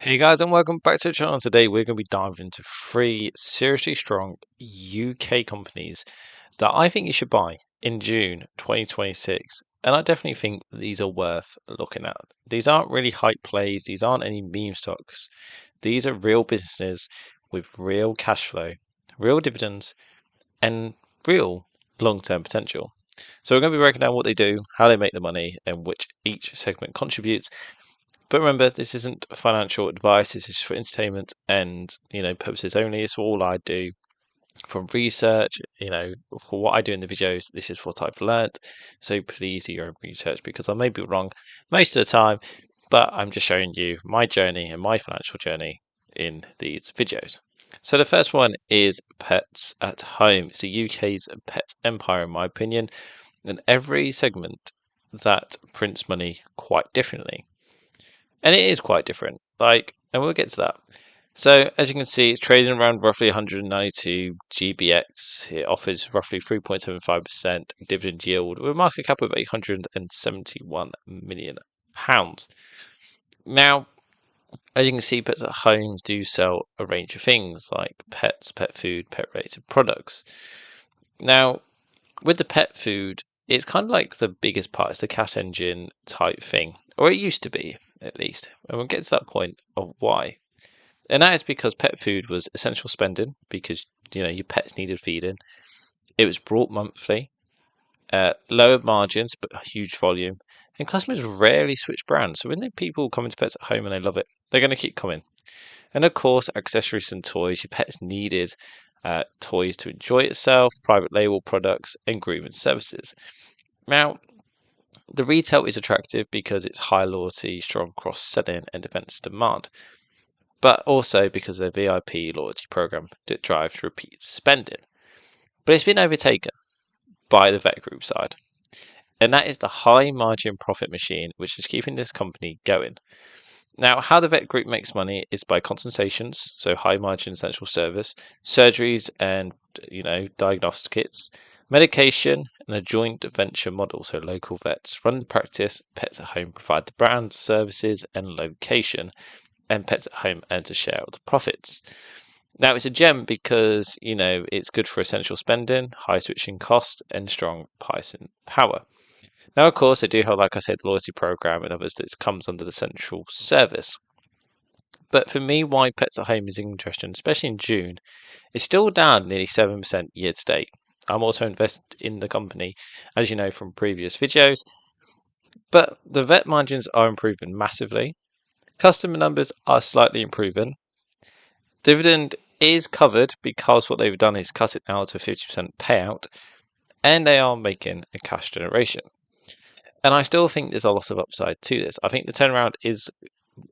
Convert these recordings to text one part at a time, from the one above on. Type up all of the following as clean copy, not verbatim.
Hey guys, and welcome back to the channel. Today we're going to be diving into three seriously strong UK companies that I think you should buy in June 2026. And I definitely think these are worth looking at. These aren't really hype plays, these aren't any meme stocks. These are real businesses with real cash flow, real dividends, and real long-term potential. So we're going to be breaking down what they do, how they make the money, and which each segment contributes. But remember, this isn't financial advice. This is for entertainment and purposes only. It's all I do from research. For what I do in the videos, this is what I've learned. So please do your own research because I may be wrong most of the time, but I'm just showing you my journey and my financial journey in these videos. So the first one is Pets at Home. It's the UK's pet empire, in my opinion, and every segment that prints money quite differently. And it is quite different. And we'll get to that. So as you can see, it's trading around roughly 192 GBX. It offers roughly 3.75% dividend yield with a market cap of £871 million. Now, as you can see, Pets at Home do sell a range of things like pets, pet food, pet related products. Now, with the pet food, it's kind of like the biggest part. It's the cash engine type thing, or it used to be at least. And we'll get to that point of why. And that is because pet food was essential spending because your pets needed feeding. It was brought monthly, lower margins but huge volume, and customers rarely switch brands. So when the people come into Pets at Home and they love it, they're going to keep coming. And of course, accessories and toys. Your pets needed toys to enjoy itself, private label products, and grooming services. Now, the retail is attractive because it's high loyalty, strong cross-selling, and defense demand, but also because of their VIP loyalty program that drives repeat spending. But it's been overtaken by the vet group side, and that is the high margin profit machine which is keeping this company going. Now, how the vet group makes money is by consultations, so high margin essential service, surgeries and diagnostic kits, medication, and a joint venture model. So local vets run the practice, Pets at Home provide the brand, services, and location, and Pets at Home earns a share of the profits. Now, it's a gem because it's good for essential spending, high switching cost, and strong pricing power. Now, of course, they do have, like I said, the loyalty program and others that comes under the central service. But for me, why Pets at Home is interesting, especially in June, it's still down nearly 7% year to date. I'm also invested in the company, as you know from previous videos. But the vet margins are improving massively. Customer numbers are slightly improving. Dividend is covered because what they've done is cut it now to a 50% payout, and they are making a cash generation. And I still think there's a lot of upside to this. I think the turnaround is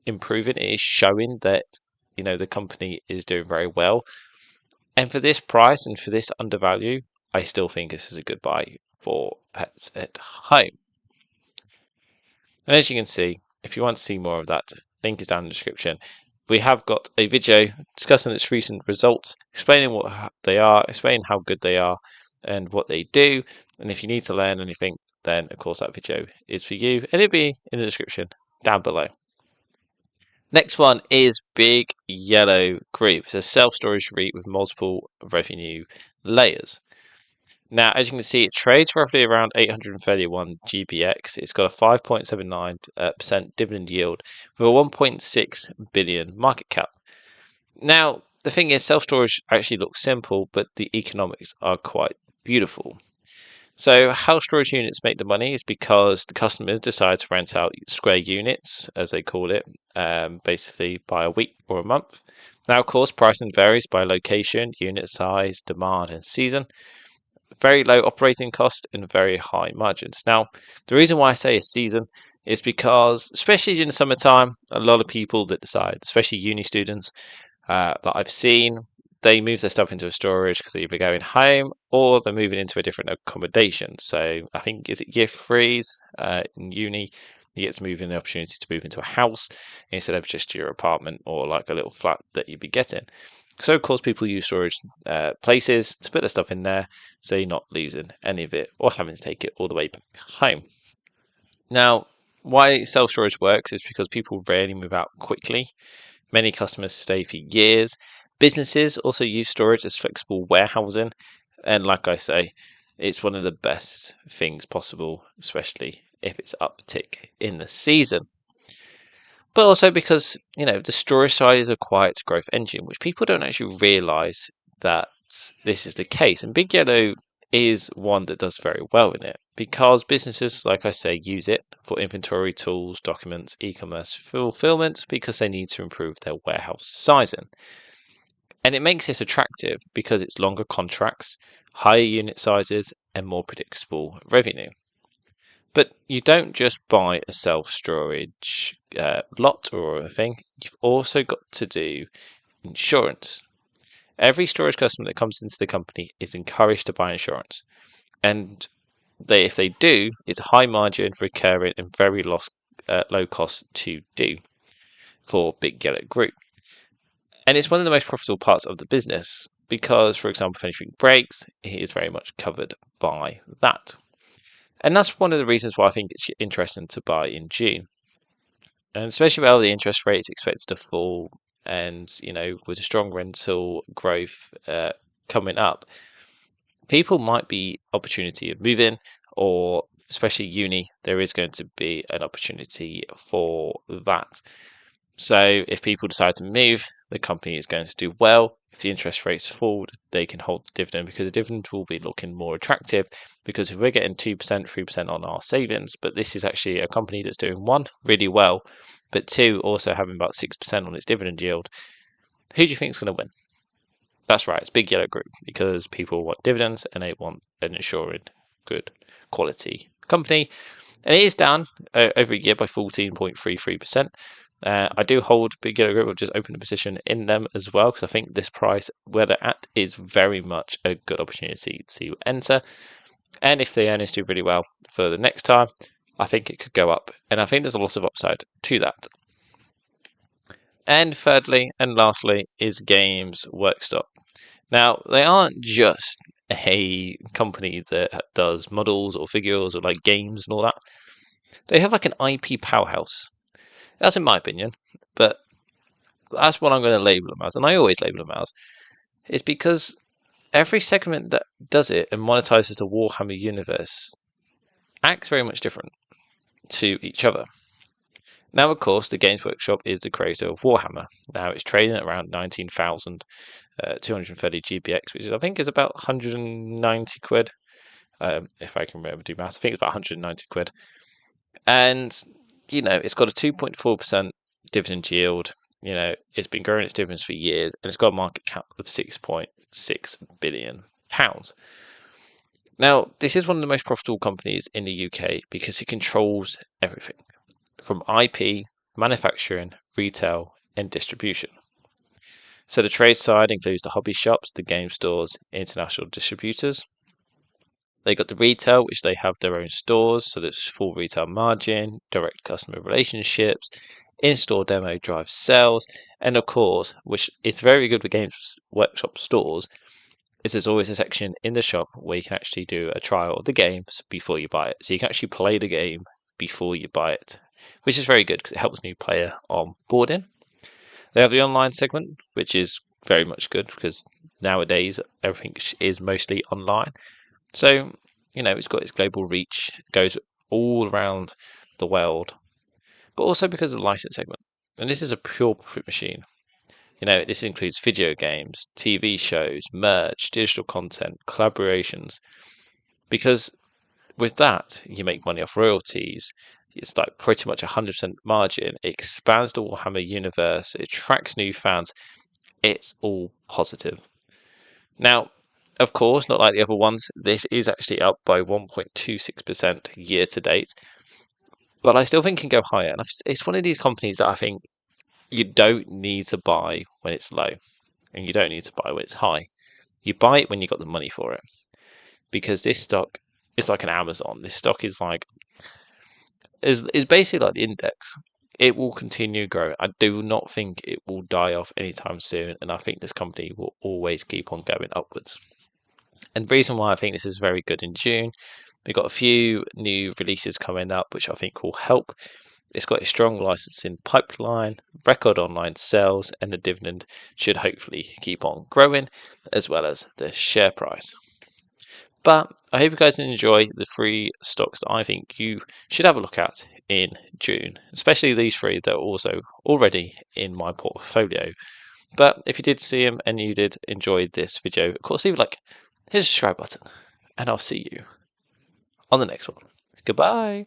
improving. It is showing that the company is doing very well. And for this price and for this undervalue, I still think this is a good buy for Pets at Home. And as you can see, if you want to see more of that, link is down in the description. We have got a video discussing its recent results, explaining what they are, explaining how good they are, and what they do. And if you need to learn anything, then of course that video is for you, and it'll be in the description down below. Next one is Big Yellow Group. It's a self-storage REIT with multiple revenue layers. Now, as you can see, it trades roughly around 831 GBX. It's got a 5.79% dividend yield with a 1.6 billion market cap. Now, the thing is, self-storage actually looks simple, but the economics are quite beautiful. So how storage units make the money is because the customers decide to rent out square units, as they call it, basically by a week or a month. Now, of course, pricing varies by location, unit size, demand, and season. Very low operating cost and very high margins. Now, the reason why I say a season is because, especially in the summertime, a lot of people that decide, especially uni students that I've seen, they move their stuff into a storage because they're either going home or they're moving into a different accommodation. So I think, is it year threes in uni, you get to move in the opportunity to move into a house instead of just your apartment or like a little flat that you'd be getting. So of course people use storage places to put their stuff in there so you're not losing any of it or having to take it all the way back home. Now, why self-storage works is because people rarely move out quickly. Many customers stay for years. Businesses also use storage as flexible warehousing. And like I say, it's one of the best things possible, especially if it's uptick in the season. But also because, the storage side is a quiet growth engine, which people don't actually realize that this is the case. And Big Yellow is one that does very well in it because businesses, like I say, use it for inventory tools, documents, e-commerce fulfillment because they need to improve their warehouse sizing. And it makes this attractive because it's longer contracts, higher unit sizes, and more predictable revenue. But you don't just buy a self-storage lot or a thing. You've also got to do insurance. Every storage customer that comes into the company is encouraged to buy insurance. And if they do, it's high margin, recurring, and very low cost to do for Big Yellow Group. And it's one of the most profitable parts of the business because, for example, if anything breaks, it is very much covered by that. And that's one of the reasons why I think it's interesting to buy in June. And especially while the interest rate is expected to fall and, with a strong rental growth coming up, people might be opportunity of moving or especially uni, there is going to be an opportunity for that. So if people decide to move, the company is going to do well. If the interest rates fall, they can hold the dividend because the dividend will be looking more attractive. Because if we're getting 2%, 3% on our savings, but this is actually a company that's doing one, really well, but two, also having about 6% on its dividend yield, who do you think is going to win? That's right, it's Big Yellow Group because people want dividends and they want an assured good quality company. And it is down over a year by 14.33%. I do hold Big Yellow Group. I've just opened a position in them as well because I think this price where they're at is very much a good opportunity to enter. And if the earnings do really well for the next time, I think it could go up. And I think there's a lot of upside to that. And thirdly and lastly is Games Workshop. Now, they aren't just a company that does models or figures or like games and all that. They have like an IP powerhouse. That's in my opinion, but that's what I'm going to label them as, and I always label them as. It's because every segment that does it and monetizes the Warhammer universe acts very much different to each other. Now, of course, the Games Workshop is the creator of Warhammer. Now, it's trading at around 19,230 GPX, which I think is about 190 quid. If I can remember do maths, I think it's about 190 quid. And, it's got a 2.4% dividend yield. It's been growing its dividends for years, and it's got a market cap of £6.6 billion. Now, this is one of the most profitable companies in the UK because it controls everything from IP, manufacturing, retail, and distribution. So the trade side includes the hobby shops, the game stores, international distributors. They got the retail, which they have their own stores, so there's full retail margin, direct customer relationships, in-store demo drives sales, and of course, which is very good with Games Workshop stores, is there's always a section in the shop where you can actually do a trial of the games before you buy it. So you can actually play the game before you buy it, which is very good because it helps new player on boarding. They have the online segment, which is very much good because nowadays everything is mostly online. So, it's got its global reach, goes all around the world, but also because of the license segment. And this is a pure profit machine. This includes video games, TV shows, merch, digital content, collaborations, because with that, you make money off royalties. It's like pretty much 100% margin. It expands the Warhammer universe. It attracts new fans. It's all positive. Now, of course, not like the other ones, this is actually up by 1.26% year to date. But I still think it can go higher. And it's one of these companies that I think you don't need to buy when it's low. And you don't need to buy when it's high. You buy it when you got the money for it. Because this stock is like an Amazon. This stock is basically like the index. It will continue growing. I do not think it will die off anytime soon. And I think this company will always keep on going upwards. And the reason why I think this is very good in June, we've got a few new releases coming up, which I think will help. It's got a strong licensing pipeline, record online sales, and the dividend should hopefully keep on growing, as well as the share price. But I hope you guys enjoy the 3 stocks that I think you should have a look at in June, especially these 3 that are also already in my portfolio. But if you did see them and you did enjoy this video, of course, leave a like, hit the subscribe button, and I'll see you on the next one. Goodbye.